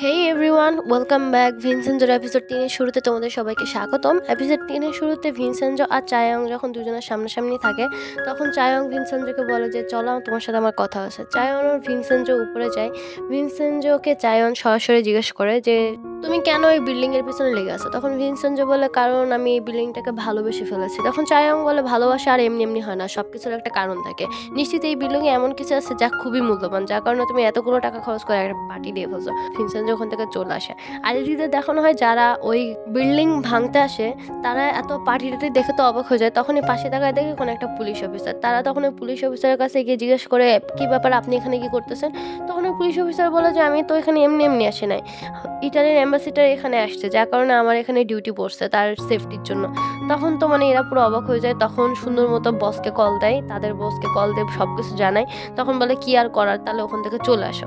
হেই everyone, welcome back. ভিনসেনজোর episode 3-এর শুরুতে তোমাদের সবাইকে স্বাগতম। এপিসোড 3-এর শুরুতে ভিনসেনজো আর চায়ং যখন দুজনের সামনাসামনি থাকে, তখন চায়ং ভিনসেনজোকে বলে যে চলো তোমার সাথে আমার কথা আছে। চায়ং আর ভিনসেনজো উপরে যায়। ভিনসেনজোকে চায়ং সরাসরি জিজ্ঞেস করে যে তুমি কেন এই বিল্ডিংয়ের পিছনে লেগে আছো? তখন ভিনসেনজো বলে কারণ আমি এই বিল্ডিংটাকে ভালোবেসে ফেলেছি। তখন চায়ং বলে ভালোবাসা আর এমনি এমনি হয় না, সব কিছুর একটা কারণ থাকে। নিশ্চিত এই বিল্ডিংয়ে এমন কিছু আছে যা খুবই মূল্যবান, যার কারণে তুমি এতগুলো টাকা খরচ করে একটা পার্টি দিয়ে ফেলছো। ভিনসেনজো ওখান থেকে চলে আসে। আর এদিকে দেখানো হয় যারা ওই বিল্ডিং ভাঙতে আসে তারা এত পার্টিটাটি দেখে তো অবাক হয়ে যায়। তখনই পাশে তাকায় দেখে কোনো একটা পুলিশ অফিসার। তারা তখন ওই পুলিশ অফিসারের কাছে গিয়ে জিজ্ঞেস করে কি ব্যাপার, আপনি এখানে কি করতেছেন? তখন ওই পুলিশ অফিসার বলে যে আমি তো এখানে এমনি এমনি আসি নাই, ইটালির অ্যাম্বাসিডার এখানে আসছে, যার কারণে আমার এখানে ডিউটি পড়ছে তার সেফটির জন্য। তখন তো এরা পুরো অবাক হয়ে যায়। তখন সুন্দর মতো বসকে কল দেয়, তাদের বসকে কল দিয়ে সব কিছু জানায়। তখন বলে কি আর করার, তাহলে ওখান থেকে চলে আসো।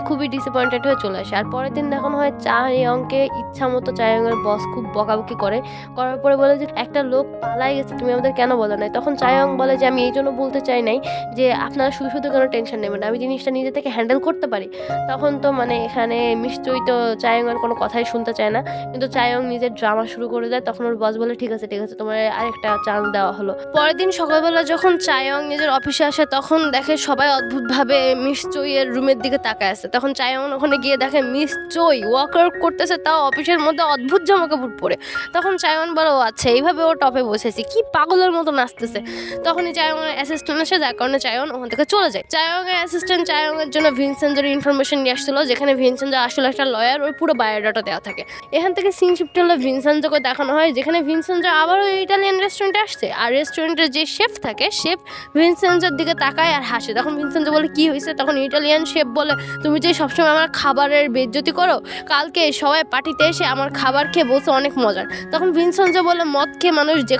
খুবই ডিসঅ্যাপয়েন্টেড হয়ে চলে আসে। আর পরের দিন দেখানো হয় চায়ংকে ইচ্ছা মতো চায়ংয়ের বস খুব বকাবকি করার পরে বলে যে একটা লোক পালাই গেছে, তুমি আমাদের কেন বলো নাই? তখন চায়ং বলে যে আমি এই জন্য বলতে চাই নাই যে আপনারা শুধু শুধু কোনো টেনশন নেবেন, আমি জিনিসটা নিজে থেকে হ্যান্ডেল করতে পারি। তখন তো এখানে নিশ্চয়ই তো চায়ংয়ের কোনো কথাই শুনতে চায় না, কিন্তু চায়ং নিজের ড্রামা শুরু করে দেয়। তখন ওর বস বলে ঠিক আছে তোমার আরেকটা চান্স দেওয়া হলো। পরের দিন সকালবেলা যখন চায়ং নিজের অফিসে আসে, তখন দেখে সবাই অদ্ভুতভাবে মিস চইয়ের রুমের দিকে তাকায় আছে। তখন চায়ং ওখানে গিয়ে দেখে মিস চই ওয়ার্কআউট করতেছে, তাও অফিসের মধ্যে অদ্ভুত জামা কাপড় পরে। তখন চায়ং বলে ও আচ্ছা এইভাবে ও টপে বসেছে, কি পাগলের মতো নাচতেছে। তখনই চায়ংয়ের অ্যাসিস্ট্যান্ট আসে, যার কারণে চায়ং ওখান থেকে চলে যায়। চায়ংয়ের অ্যাসিস্ট্যান্ট চায়ংয়ের জন্য ভিনসেনজোর ইনফরমেশন নিয়ে আসছিল, যেখানে ভিনসেনজো আসলে একটা লয়ার, ওর পুরো বায়োডাটা দেওয়া থাকে। এখান থেকে সিন শিফট হলে ভিনসেনজোকে দেখানো হয় যেখানে ভিনসেনজো আবারও ইটালিয়ান রেস্টুরেন্টে আসছে। আর রেস্টুরেন্টের যে শেফ থাকে, শেফ ভিনসেনজোর দিকে তাকায় আর হাসে। তখন ভিনসেনজো বলে কি হয়েছে? তখন ইটালিয়ান শেফ বলে তুমি যে সবসময় আমার খাবারের বেইজ্জতি করো, কালকে সবাই পার্টিতে এসে আমার খাবার খেয়ে বলছে অনেক মজার। তখন ভিনসেনজো বলে মদ খেয়ে মানুষ যে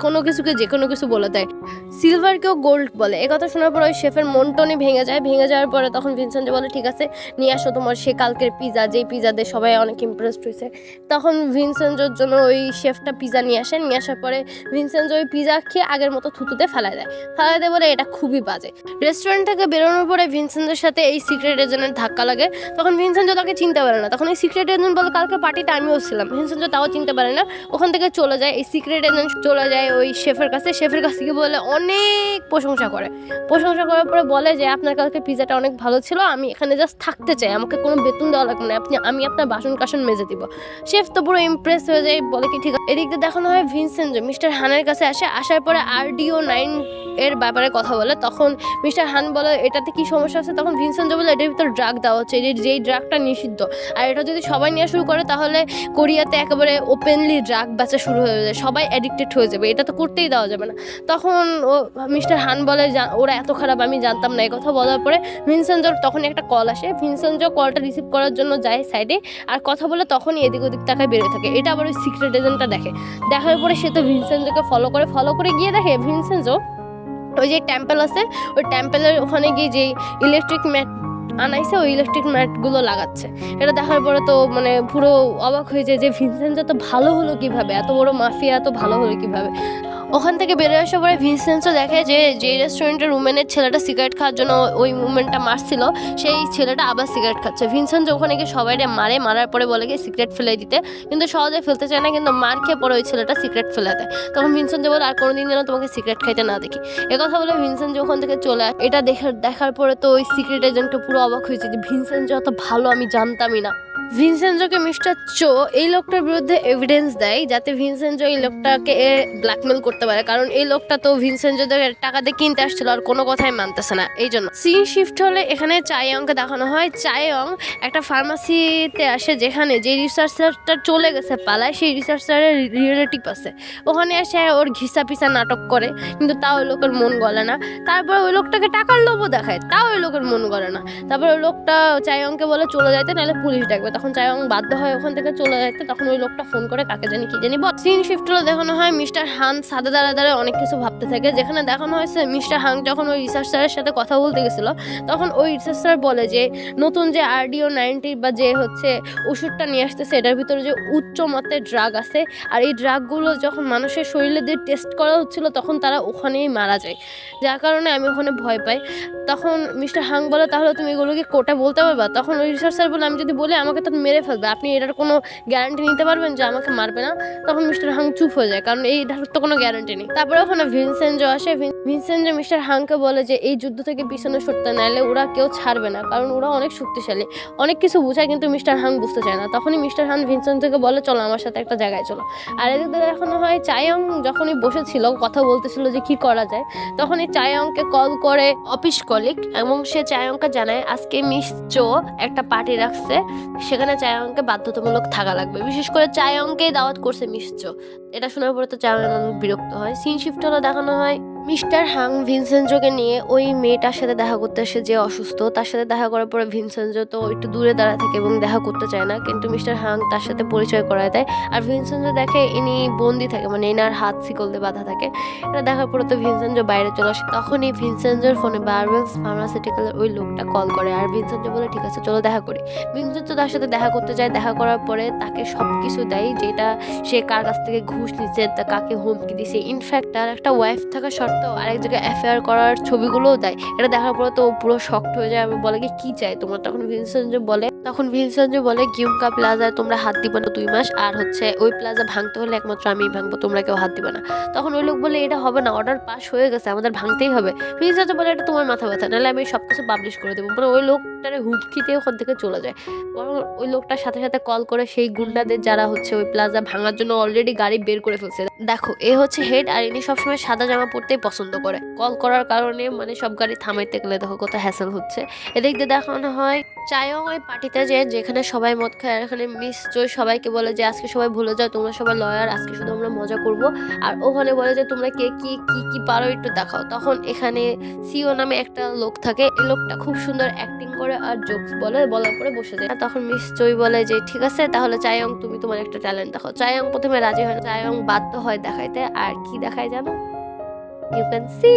কোনো কিছু বলে দেয়, সিলভারকেও গোল্ড বলে। একথা শোনার পর ওই শেফের মন টনই ভেঙে যাওয়ার পরে তখন ভিনসেনজো বলে ঠিক আছে নিয়ে আসো তোমার সে কালকের পিজা, যেই পিজা দিয়ে সবাই অনেক ইমপ্রেসড হয়েছে। তখন ভিনসেনজোর জন্য ওই শেফটা পিজা নিয়ে আসার পরে ভিনসেনজো ওই পিজা খেয়ে আগের মতো থুতুতে ফেলায় দেয় বলে এটা খুবই বাজে। রেস্টুরেন্ট থেকে বেরোনোর পরে ভিনসেনজোর সাথে এই সিক্রেট এজেন্টের ধাক্কা লাগে। তখন ভিনসেনজো তাকে চিনতে পারে না। তখন এই সিক্রেট এজেন্ট বলে কালকে পার্টিতে আমিও ছিলাম। ভিনসেনজো তাও চিনতে পারে না, ওখান থেকে চলে যায়। এই সিক্রেট এজেন্ট চলে যায় ওই শেফের কাছে থেকে বলে অনেক প্রশংসা করার পরে বলে যে আপনার কালকে পিজাটা অনেক ভালো ছিল, আমি এখানে জাস্ট থাকতে চাই, আমাকে কোনো বেতন দেওয়া লাগবে না, আমি আপনার বাসন কাসন মেজে দিব। শেফ তো পুরো ইমপ্রেস হয়ে যায়, বলে কি ঠিক আছে। এদিক দিয়ে দেখানো হয় ভিনসেনজো মিস্টার হানের কাছে আসার পরে RDO 9 এর ব্যাপারে কথা বলে। তখন মিস্টার হান বলে এটাতে কি সমস্যা আছে? তখন ভিনসেনজো বলে এটার ভিতর ড্রাগ দেওয়া হচ্ছে, যেই ড্রাগটা নিষিদ্ধ, আর এটা যদি সবাই নেওয়া শুরু করে তাহলে কোরিয়াতে একেবারে ওপেনলি ড্রাগ বেচা শুরু হয়ে যায়, সবাই অ্যাডিক্টেড হয়ে যাবে, এটা তো করতেই দেওয়া যাবে না। তখন মিস্টার হান বলে ওরা এত খারাপ, আমি জানতাম না। এই কথা বলার পরে ভিনসেনজোর তখন একটা কল আসে। ভিনসেনজো কলটা রিসিভ করার জন্য যায় সাইডে, আর কথা বলে তখনই এদিক ওদিক তাকায় বেরোয় থাকে। এটা আবার ওই সিক্রেট এজেন্টটা দেখার পরে সে তো ভিনসেনজোকে ফলো করে গিয়ে দেখে ভিনসেনজো ওই যে টেম্পল আছে, ওই টেম্পলের ওখানে গিয়ে যেই ইলেকট্রিক ম্যাট আনাইছে ওই ইলেকট্রিক ম্যাটগুলো লাগাচ্ছে। এটা দেখার পরে তো পুরো অবাক হয়ে যায় যে ভিনসেনজো তো ভালো হলো কিভাবে, এত বড় মাফিয়া তো ভালো হলো কিভাবে। ওখান থেকে বেরোয় আসার পরে ভিনসেনজো দেখে যে রেস্টুরেন্টের উমেনের ছেলেটা সিগারেট খাওয়ার জন্য ওই উমেনটা মারছিল, সেই ছেলেটা আবার সিগারেট খাচ্ছে। ভিনসেনজো ওখানে গিয়ে সবাইকে মারার পরে বলে গিয়ে সিগারেট ফেলে দিতে, কিন্তু সহজে ফেলতে চায় না, কিন্তু মার খেয়ে পরে ওই ছেলেটা সিগারেট ফেলে দেয়। তখন ভিনসেনজো বলে আর কোনোদিন যেন তোমাকে সিগারেট খাইতে না দেখি। একথা বলে ভিনসেনজো ওখান থেকে চলে আসে। এটা দেখার পরে তো ওই সিক্রেট এজেন্টটা পুরো অবাক হয়েছে যে ভিনসেনজো এত ভালো, আমি জানতামই না। ভিনসেনজোকে মিস্টার চো এই লোকটার বিরুদ্ধে এভিডেন্স দেয় যাতে ভিনসেনজো এই লোকটাকে ব্ল্যাকমেল করতে পারে, কারণ এই লোকটা তো ভিনসেনজোদের টাকা দিয়ে কিনতে আসছিল আর কোনো কথাই মানতেছে না। এই জন্য সিন শিফট হলে এখানে চায়ংকে দেখানো হয়। চায়ং একটা ফার্মাসিতে আসে, যেখানে যে রিসার্চারটা চলে গেছে পালায়, সেই রিসার্চারের রিলেটিভ আছে। ওখানে এসে ওর ঘিসা পিসা নাটক করে, কিন্তু তাও ওই লোকের মন গলে না। তারপর ওই লোকটাকে টাকার লোভও দেখায়, তাও ওই লোকের মন গলে না। তারপর ওই লোকটা চায়ংকে বলে চলে যাইতে, নাহলে পুলিশ ডাকবে। তখন চায়ং বাধ্য হয় ওখান থেকে চলে যাইতে। তখন ওই লোকটা ফোন করে কাকে জানি কি জানি বল। সিন শিফট হলে দেখানো হয় মিস্টার হান সাদা দাঁড়ায় অনেক কিছু ভাবতে থাকে, যেখানে দেখানো হয়েছে মিস্টার হাং যখন ওই রিসার্চারের সাথে কথা বলতে গেছিল, তখন ওই রিসার্চার বলে যে নতুন যে RDO 90 বা যে ওষুধটা নিয়ে আসতেছে, এটার ভিতরে যে উচ্চ মাত্রায় ড্রাগ আছে, আর এই ড্রাগগুলো যখন মানুষের শরীরে দিয়ে টেস্ট করা হচ্ছিল তখন তারা ওখানেই মারা যায়, যার কারণে আমি ওখানে ভয় পাই। তখন মিস্টার হাং বলে তাহলে তুমি এগুলোকে কোর্টে বলতে পারবা? তখন ওই রিসার্চার বলে আমি যদি বলি আমাকে তো মেরে ফেলবে, আপনি এটার কোনো গ্যারান্টি নিতে পারবেন যে আমাকে মারবে না? তখন মিস্টার হাং চুপ হয়ে যায়, কারণ এইটার তো কোনো গ্যারান্টি নেই। তারপরে ওখানে ভিনসেনজো আসে। ভিনসেনজো মিস্টার হাংকে বলে যে এই যুদ্ধ থেকে পিছনে সরতে, নাইলে ওরা কেউ ছাড়বে না, কারণ ওরা অনেক শক্তিশালী। অনেক কিছু বোঝায়, কিন্তু মিস্টার হাং বুঝতে চায় না। তখনই মিস্টার হাং ভিনসেনজোকে বলে চলো আমার সাথে একটা জায়গায় চলো। আর এদিক থেকে দেখানো হয় চায়ং যখনই বসেছিল কথা বলতেছিল যে কি করা যায়, তখনই চায়ংকে কল করে অফিস কলিগ, এবং সে চায়ংকে জানায় আজকে মিস চো একটা পার্টি রাখছে, সেখানে চায়ংকে বাধ্যতামূলক থাকা লাগবে। বিশেষ করে চায়ংকেই দাওয়াত করছে মিস চো। এটা শোনার পরে তো চায়ং অনেক বিরক্ত হয়। সিন শিফট হলো, দেখানো হয় মিস্টার হাং ভিনসেনজোকে নিয়ে ওই মেয়েটার সাথে দেখা করতে আসে যে অসুস্থ। তার সাথে দেখা করার পরে ভিনসেনজো তো একটু দূরে দাঁড়া থাকে এবং দেখা করতে চায় না, কিন্তু মিস্টার হাং তার সাথে পরিচয় করায় দেয়। আর ভিনসেনজো দেখে ইনি বন্দি থাকে, মানে এনার হাত শিকল দিয়ে বাঁধা থাকে। এটা দেখার পরে তো ভিনসেনজো বাইরে চলে আসে। তখনই ভিনসেনজোর ফোনে বারবেলস ফার্মাসিউটিক্যালের ওই লোকটা কল করে, আর ভিনসেনজো বলে ঠিক আছে চলো দেখা করি। ভিনসেনজো তার সাথে দেখা করতে যায়। দেখা করার পরে তাকে সব কিছু দেয়, যেটা সে কার কাছ থেকে ঘুষ নিচ্ছে, তা কাকে হুমকি দিছে, ইনফ্যাক্ট তার একটা ওয়াইফ থাকা সত্ত্বেও আরেক জায়গায় অ্যাফেয়ার করার ছবিগুলোও দেয়। এটা দেখার পরে তো পুরো শকড হয়ে যায়, আমি বলে কি চাই তোমার? তখন ভিনসেনজো বলে গিউমকা প্লাজায় তোমরা হাত দিবে না 2 মাস, আর হচ্ছে ওই প্লাজা ভাঙতে হলে একমাত্র আমিই ভাঙবো, তোমরা কেউ হাত দিবে না। তখন ওই লোক বলে এটা হবে না, অর্ডার পাস হয়ে গেছে, আমাদের ভাঙতেই হবে। ভিনসেনজো বলে এটা তোমার মাথা ব্যথা, নাহলে আমি সবকিছু পাবলিশ করে দেবো। মানে ওই লোকটারে হুমকিতে ওখান থেকে চলে যায়। বরং ওই লোকটার সাথে সাথে কল করে সেই গুন্ডাদের যারা হচ্ছে ওই প্লাজা ভাঙার জন্য অলরেডি গাড়ি বের করে ফেলছে। দেখো এ হচ্ছে হেড, আর ইনি সবসময় সাদা জামা পরতেই পছন্দ করে। কল করার কারণে মানে সব গাড়ি থামাইতে গেলে দেখো কত হ্যাসেল হচ্ছে। এদিক দিয়ে দেখানো হয় চায়ং ওই পার্টিতে যেখানে সবাই মদ খায়, আর এখানে মিস জয় সবাইকে বলে যে আজকে সবাই ভুলে যাও, তোমরা সবাই লয়ার, আজকে শুধু আমরা মজা করব। আর ওখানে বলে যে তোমরা কে কি কি কি পারো একটু দেখাও। তখন এখানে সিও নামে একটা লোক থাকে, এই লোকটা খুব সুন্দর অ্যাক্টিং করে আর জোকস বলার পরে বসে যায়। তখন মিস জয় বলে যে ঠিক আছে তাহলে চায়ং তুমি তোমার একটা ট্যালেন্ট দেখাও। চায়ং প্রথমে রাজি হয় না, চায়ং বাধ্য হয় দেখাইতে। আর কি দেখায় জানো? ইউ ক্যান সি,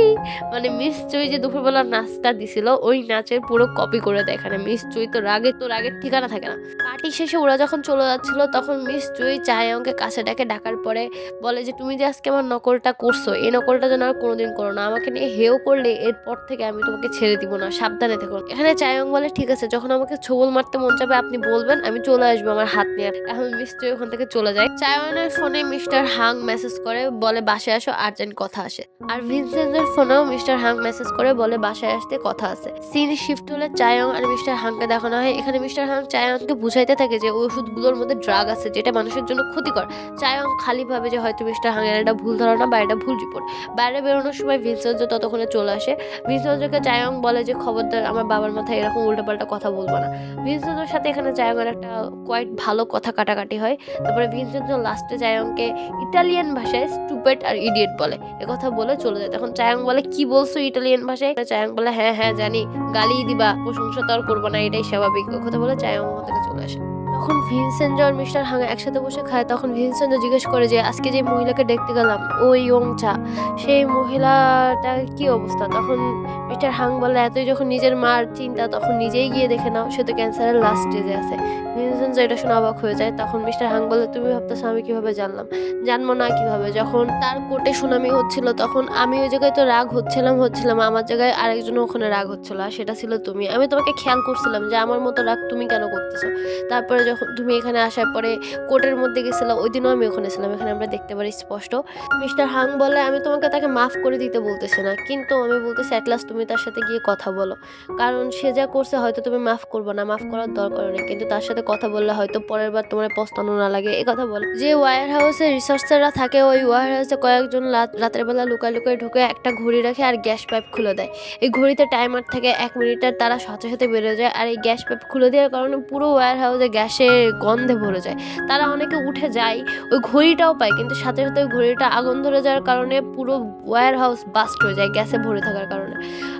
মানে মিস চুই যে দুপুরবেলা নাচটা দিছিল ওই নাচের পুরো কপি করে দেয় এখানে। মিস চুই তো রাগের ঠিকানা থাকে না। পার্টি শেষে ওরা যখন চলে যাচ্ছিল তখন মিস চুই চায়ংকে কাছে ডাকার পরে বলে যে তুমি যে আজকে আমার নকলটা করছো, এই নকলটা যেন আর কোনোদিন করো না, আমাকে নিয়ে হেও করলে এরপর থেকে আমি তোমাকে ছেড়ে দিব না, সাবধানে থেকো। এখানে চায়ং বলে ঠিক আছে, যখন আমাকে ছোবল মারতে মন চাবে আপনি বলবেন, আমি চলে আসবো আমার হাত নিয়ে। এখন মিস চুই ওখান থেকে চলে যায়। চায়ংয়ের ফোনে মিস্টার হাং মেসেজ করে বলে বাসায় আসো, আর্জেন্ট কথা আসে। আর ভিনসেনজোর ফোনেও মিস্টার হাং মেসেজ করে বলে বাসায় আসতে কথা আছে। সিন শিফট হলে চায়ং আর মিস্টার হাংকে দেখানো হয়। এখানে মিস্টার হাং চায়ংকে বুঝাইতে থাকে যে ওষুধগুলোর মধ্যে ড্রাগ আছে যেটা মানুষের জন্য ক্ষতিকর। চায়ং খালি ভাবে যে হয়তো মিস্টার হাংয়ের এটা ভুল ধারণা বা এটা ভুল রিপোর্ট। বাইরে বেরোনোর সময় ভিনসেনজো ততক্ষণে চলে আসে। ভিনসেনজোকে চায়ং বলে যে খবরদার আমার বাবার মাথায় এরকম উল্টোপাল্টা কথা বলবো না। ভিনসেনজোর সাথে এখানে চায়ংয়ের একটা কোয়াইট ভালো কথা কাটাকাটি হয়। তারপরে ভিনসেনজো লাস্টে চায়ংকে ইটালিয়ান ভাষায় স্টুপিড আর ইডিয়েট বলে, একথা বলে চলে যায়। তখন চায়ং বলে কি বলছো ইটালিয়ান ভাষায়? চায়ং বলে হ্যাঁ হ্যাঁ জানি, গালি দিবা, প্রশংসা তো আর করবো না, এটাই স্বাভাবিক। কথা বলে চায়ং ওখান থেকে চলে আসে। তখন ভিনসেনজো আর মিস্টার হাং একসাথে বসে খায়। তখন ভিনসেনজো জিজ্ঞেস করে যে আজকে যে মহিলাকে দেখতে গেলাম ওই ইয়ংচা, সেই মহিলাটার কি অবস্থা? তখন মিস্টার হাং বলে এতই যখন নিজের মার চিন্তা তখন নিজেই গিয়ে দেখে নাও, সে তো ক্যান্সারের লাস্ট স্টেজে আছে। ভিনসেনজো এটা শুনে অবাক হয়ে যায়। তখন মিস্টার হাং বলে তুমি ভাবতেছো আমি কিভাবে জানবো না কিভাবে? যখন তার কোর্টে শুনানি হচ্ছিল তখন আমি ওই জায়গায় তো রাগ হচ্ছিলাম, আমার জায়গায় আরেকজন ওখানে রাগ হচ্ছিল, আর সেটা ছিল তুমি। আমি তোমাকে খেয়াল করছিলাম যে আমার মতো রাগ তুমি কেন করতেছো। তারপরে যখন তুমি এখানে আসার পরে কোর্টের মধ্যে গেছিলাম, ওই দিনও আমি ওখানে ছিলাম, এখানে আমরা দেখতে পারি স্পষ্ট। মিস্টার হাং বলে আমি তোমাকে তাকে মাফ করে দিতে বলতেছি না, কিন্তু আমি বলতেছি অ্যাটলাস্ট তুমি তার সাথে গিয়ে কথা বলো, কারণ সে যা করছে হয়তো তুমি মাফ করবো না, মাফ করার দরকার নেই, কিন্তু তার সাথে কথা বললে হয়তো পরের বার তোমার পস্তানো না লাগে। এ কথা বল। যে ওয়ার হাউসে রিসার্চাররা থাকে ওই ওয়ার হাউসে কয়েকজন রাতের বেলা লুকায় ঢুকে একটা ঘড়ি রাখে আর গ্যাস পাইপ খুলে দেয়। এই ঘড়িতে টাইমার থাকে 1 মিনিটের, তারা সাথে সাথে বেরো যায়। আর এই গ্যাস পাইপ খুলে দেওয়ার কারণে পুরো ওয়ার হাউসে গ্যাসের গন্ধে ভরে যায়। তারা অনেকে উঠে যায়, ওই ঘড়িটাও পায়, কিন্তু সাথে সাথে ওই ঘড়িটা আগুন ধরে যাওয়ার কারণে পুরো ওয়ার হাউস বাস্ট হয়ে যায় গ্যাসে ভরে থাকার কারণে।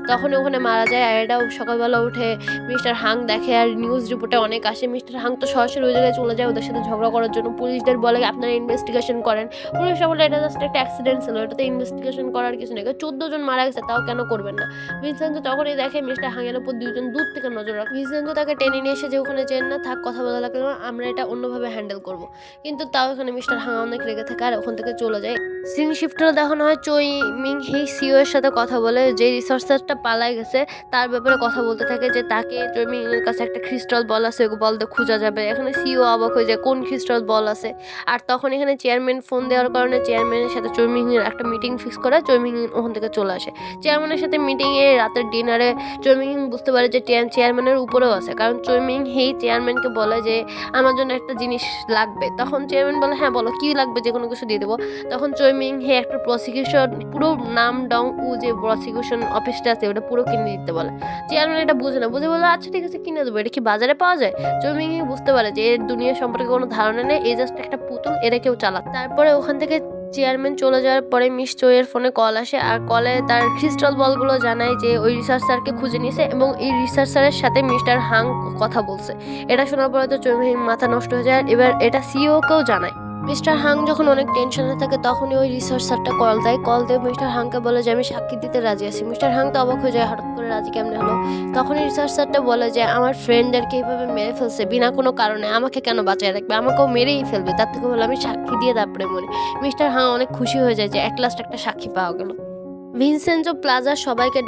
তখন ওখানে মারা যায়। আর এটাও সকালবেলা উঠে মিস্টার হাং দেখে, আর নিউজ রিপোর্টে অনেক আসে। মিস্টার হাং তো সরাসরি ওই জায়গায় চলে যায় ওদের সাথে ঝগড়া করার জন্য। পুলিশদের বলে আপনারা ইনভেস্টিগেশন করেন। পুলিশরা বলে এটা জাস্ট একটা অ্যাক্সিডেন্ট ছিল, এটাতে ইনভেস্টিগেশন করার কিছু নেই, 14 জন মারা গেছে তাও কেন করবেন না। ভিনসেনজো তখনই দেখে মিস্টার হাংয়ের উপর 2 জন দূর থেকে নজর রাখে। ভিনসেনজো তাকে টেনে নিয়ে এসে যে ওখানে যেন না থাক, কথা বলা লাগলো না, আমরা এটা অন্যভাবে হ্যান্ডেল করব। কিন্তু তাও এখানে মিস্টার হাং অনেক রেগে থাকে আর ওখান থেকে চলে যায়। সিন শিফটে দেখানো হয় চই মিং হি সিও এর সাথে কথা বলে, যে রিসার্চার রিসার্চটা পালায় গেছে তার ব্যাপারে কথা বলতে থাকে যে তাকে চৈমিং এর কাছে একটা ক্রিস্টাল বল আছে, ওই বল দিয়ে খোঁজা যাবে। এখানে সিও অবাক হয়ে যায় কোন ক্রিস্টাল বল আছে। আর তখন এখানে চেয়ারম্যান ফোন দেওয়ার কারণে চেয়ারম্যানের সাথে চৈমিং এর একটা মিটিং ফিক্স করে চৈমিং ওখান থেকে চলে আসে। চেয়ারম্যানের সাথে মিটিংয়ে রাতের ডিনারে চৈমিং বুঝতে পারে যে চেয়ারম্যানের উপরেও আছে, কারণ চৈমিং হেই চেয়ারম্যানকে বলে যে আমার জন্য একটা জিনিস লাগবে। তখন চেয়ারম্যান বলে হ্যাঁ বলো কী লাগবে, যে কোনো কিছু দিয়ে দেবো। তখন চৈমিং হে একটা প্রসিকিউশন পুরো নাম ডং উ যে প্রসিকিউশন অফিসটা আছে ওটা পুরো কিনে দিতে বলে। চেয়ারম্যান এটা বুঝে না, বুঝে বলে আচ্ছা ঠিক আছে কিনে দেবো, এটা কি বাজারে পাওয়া যায়? চৈমিং বুঝতে পারে যে এর দুনিয়া সম্পর্কে কোনো ধারণা নেই, এই জাস্ট একটা পুতুল, এটা কেউ চালাক। তারপরে ওখান থেকে চেয়ারম্যান চলে যাওয়ার পরে মিস চইয়ের ফোনে কল আসে, আর কলে তার ক্রিস্টাল বলগুলো জানায় যে ওই রিসার্চারকে খুঁজে নিয়েছে এবং এই রিসার্চারের সাথে মিস্টার হাং কথা বলছে। এটা শোনার পরে তো চৈমিং মাথা নষ্ট হয়ে যায়। এবার এটা সিইওকেও জানায়। মিস্টার হাং যখন অনেক টেনশনে থাকে তখনই ওই রিসার্চারটা কল দিয়ে মিস্টার হাংকে বলে যে আমি সাক্ষী দিতে রাজি আছি। মিস্টার হাং তো অবাক হয়ে যায়, হঠাৎ করে রাজি কেমনে হলো। তখনই রিসার্চারটা বলে যে আমার ফ্রেন্ডদেরকে এইভাবে মেরে ফেলছে বিনা কোনো কারণে, আমাকে কেন বাঁচায় রাখবে, আমাকেও মেরেই ফেলবে, তার থেকে বলে আমি সাক্ষী দিয়ে তারপরে মরি। মিস্টার হাং অনেক খুশি হয়ে যায় যে লাস্ট একটা সাক্ষী পাওয়া গেল। ভিনসেনজো প্লাজার সবাইকে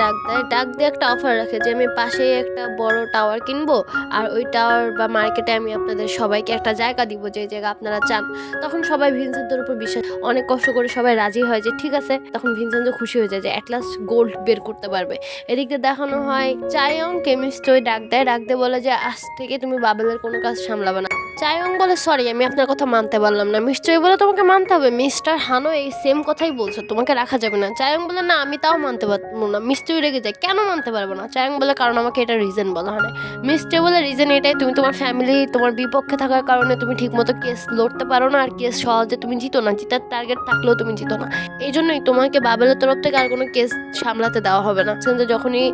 ডাক দিয়ে একটা অফার রাখে যে আমি পাশেই একটা বড় টাওয়ার কিনবো, আর ওই টাওয়ার বা মার্কেটে আমি আপনাদের সবাইকে একটা জায়গা দিব যে জায়গা আপনারা চান। তখন সবাই ভিনসেনজোর উপর বিশ্বাস, অনেক কষ্ট করে সবাই রাজি হয় যে ঠিক আছে। তখন ভিনসেনজো খুশি হয়ে যায় যে লাস্ট গোল্ড বের করতে পারবে। এদিকে দেখানো হয় চায়ং কেমিস্ট্রি ডাক দিয়ে বলে যে আজ থেকে তুমি বাবেলের কোনো কাজ সামলাবে না। চায়ং বলে সরি আমি আপনার কথা মানতে পারলাম না। মিস্টার বলে তোমাকে মানতে হবে, মিস্টার হানো এই সেম কথাই বলছো, তোমাকে রাখা যাবে না। চায়ং বলে না আমি তাও মানতে পারবো না। মিস্টার রেগে যায়, কেন মানতে পারবো না? চায়ং বলে কারণ আমাকে এটা রিজন বলা হয় না। মিস্টার বলে রিজন এটাই, তুমি তোমার ফ্যামিলি তোমার বিপক্ষে থাকার কারণে তুমি ঠিকমতো কেস লড়তে পারো না, আর কেস সহজে তুমি জিতো না, জিতার টার্গেট থাকলেও তুমি জিতো না। এই জন্যই তোমাকে বাবেলের তরফ থেকে আর কোনো কেস সামলাতে দেওয়া হবে না। যখনই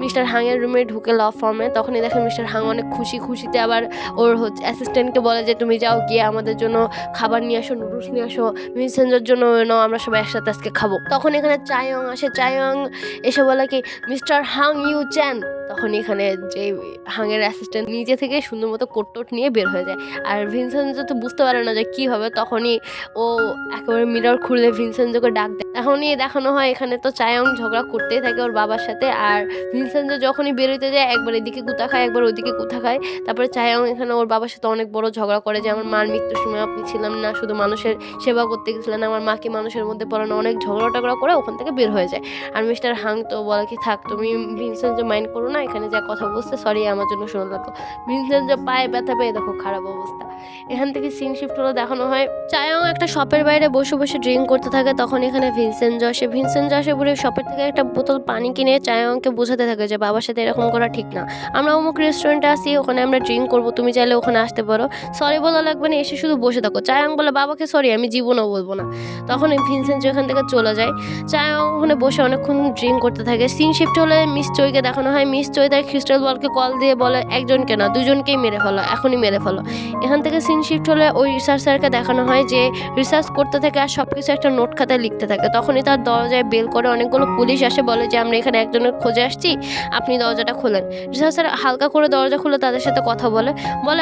মিস্টার হাংয়ের রুমে ঢুকে ল ফর্মে তখনই দেখে মিস্টার হাং অনেক খুশিতে আবার ওর অ্যাসিস্ট্যান্টকে বলে যে তুমি যাও গিয়ে আমাদের জন্য খাবার নিয়ে আসো, নুডলস নিয়ে আসো, ভিনসেনজোর জন্য নাও, আমরা সবাই একসাথে আজকে খাবো। তখন এখানে চায়ং আসে, চায়ং এসে বলে কি মিস্টার হাং ইউ চ্যান। তখন এখানে যে হাংয়ের অ্যাসিস্ট্যান্ট নিজে থেকে সুন্দর মতো কোট নিয়ে বের হয়ে যায়, আর ভিনসেনজো তো বুঝতে পারে না যে কি হবে। তখনই ও একেবারে মিরর খুলে ভিনসেনজোকে ডাক দেয়। এখনই দেখানো হয় এখানে তো চায়ং ঝগড়া করতেই থাকে ওর বাবার সাথে, আর ভিনসেনজো যখনই বেরোতে যায় একবার এদিকে গুতা খায় একবার ওদিকে গুতা খায়। তারপরে চায়ং এখানে ওর বাবার সাথে অনেক বড় ঝগড়া করে যে আমার মার মৃত্যুর সময় আপনি ছিলাম না, শুধু মানুষের সেবা করতে গেছিলেন, আমার মাকে মানুষের মধ্যে পড়ানো, অনেক ঝগড়া করে ওখান থেকে বের হয়ে যায়। আর মিস্টার হাং তো বলে কি থাক তুমি ভিনসেনজো মাইন্ড করো না, এখানে যা কথা বলছে সরি আমার জন্য শোনা লাগলো। ভিনসেনজো পায়ে ব্যথা পেয়ে দেখো খারাপ অবস্থা। এখান থেকে সিন শিফট হলো, দেখানো হয় চায়ং একটা শপের বাইরে বসে ড্রিঙ্ক করতে থাকে। তখন এখানে ভিনসেনজো আসে পুরো শপের থেকে একটা বোতল পানি কিনে চায়ংকে বোঝাতে থাকে যে বাবার সাথে এরকম করা ঠিক না, আমরা অমুক রেস্টুরেন্টে আসি, ওখানে আমরা ড্রিঙ্ক করবো, তুমি চাইলে ওখানে আসতে পারো, সরি বলা লাগবে না, এসে শুধু বসে থাকো। চায়ং বলে বাবাকে সরি আমি জীবনও বলবো না। তখন ভিনসেনজো এখান থেকে চলে যায়। চায়ং ওখানে বসে অনেকক্ষণ ড্রিঙ্ক করতে থাকে। সিন শিফট হলে মিস চইকে দেখানো হয়, মিস চই তার ক্রিস্টাল বলকে কল দিয়ে বলে একজনকে না দুজনকেই মেরে ফেলো, এখনই মেরে ফেলো। এখান থেকে সিন শিফট হলে ওই রিসার্চারকে দেখানো হয় যে রিসার্চ করতে থাকে আর সবকিছু একটা নোট খাতায় লিখতে থাকে। তখনই তার দরজায় বেল করে অনেকগুলো পুলিশ আসে, বলে যে আমরা এখানে একজনের খোঁজে আসছি, আপনি দরজাটা খোলেন। রিসার্চার হালকা করে দরজা খুলে তাদের সাথে কথা বলে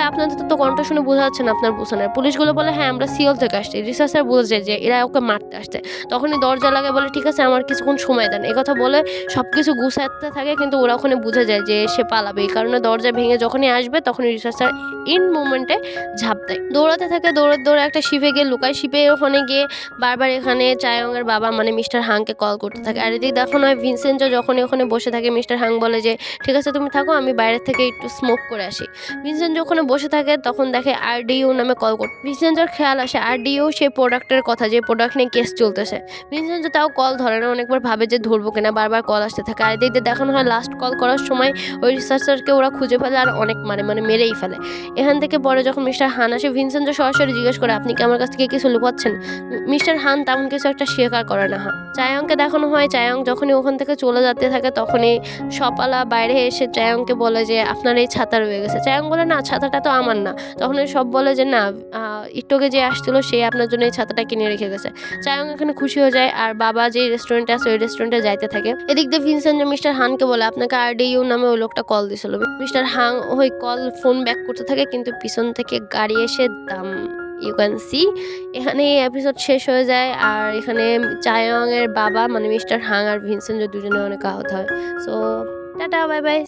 আপনাদের তো কণ্ঠ শুনে বোঝা যাচ্ছে না আপনার বুঝানোর। পুলিশগুলো বলে হ্যাঁ আমরা সিওল থেকে আসছি। রিসার্চার বোঝে যে এরা ওকে মারতে আসছে। তখনই দরজা লাগে, বলে ঠিক আছে আমার কিছুক্ষণ সময় দেন। এই কথা বলে সবকিছু গুছাতে থাকে, কিন্তু ওরা ওখানে বুঝে যায় যে সে পালাবে, এই কারণে দরজা ভেঙে যখনই আসবে তখনই রিসার্চার ইন মুভমেন্টে ঝাঁপ দেয়। দৌড়াতে থাকে, দৌড়ে একটা শিপে গিয়ে লুকায়। শিপে ওখানে গিয়ে বারবার এখানে চায়ং এর বাবা মানে মিস্টার হাংকে কল করতে থাকে। আর এদিকে দেখানো হয় ভিনসেনজো যখনই ওখানে বসে থাকে মিস্টার হাং বলে যে ঠিক আছে তুমি থাকো, আমি বাইরে থেকে একটু স্মোক করে আসি। ভিনসেনজো ওখানে বসে থাকে, তখন দেখে আরডিইউ নামে কল করতে। ভিনসেনজোর খেয়াল আসে আরডিইউ সেই প্রোডাক্টের কথা যে প্রোডাক্ট নিয়ে কেস চলতেছে। ভিনসেনজো তাও কল ধরে না, অনেকবার ভাবে যে ধরবো কিনা, বারবার কল আসতে থাকে। আর এদিকে দেখানো হয় লাস্ট কল করার সময় ওই রিসার্চারকে ওরা খুঁজে ফেলে আর অনেক মানে মেরেই ফেলে। এখান থেকে পরে যখন মিস্টার হান আসে, ভিনসেনজো সরাসরি জিজ্ঞেস করে আপনি কি আমার কাছ থেকে কিছু লুকাচ্ছেন? মিস্টার হান তেমন কিছু একটা স্বীকার করে না। চায়ংকে দেখানো হয় চায়ং যখনই ওখান থেকে চলে যেতে থাকে তখনই সপালা বাইরে এসে চায়ংকে বলে যে আপনার এই ছাতা রয়ে গেছে। চায়ং বলে না ছাতাটা তো আমার না। তখন সব বলে যে না একটুকে যে আসছিল সে আপনার জন্য এই ছাতাটা কিনে রেখে গেছে। চায়ং এখানে খুশি হয়ে যায় আর বাবা যে রেস্টুরেন্টে আছে ওই রেস্টুরেন্টে যাইতে থাকে। এদিক দিয়ে ভিনসেনজো মিস্টার হানকে বলে আপনাকে আরডিইউ নামে ওই লোকটা কল দিছিল। মিস্টার হাং ওই কল ফোন ব্যাক করতে থাকে, কিন্তু পিছন থেকে গাড়ি এসে ইউ ক্যান সি। এখানে এপিসোড শেষ হয়ে যায় আর এখানে চায়ং এর বাবা মানে মিস্টার হাং আর ভিনসেন্ট দুজনে অনেক আহত হয়। So tata, bye bye.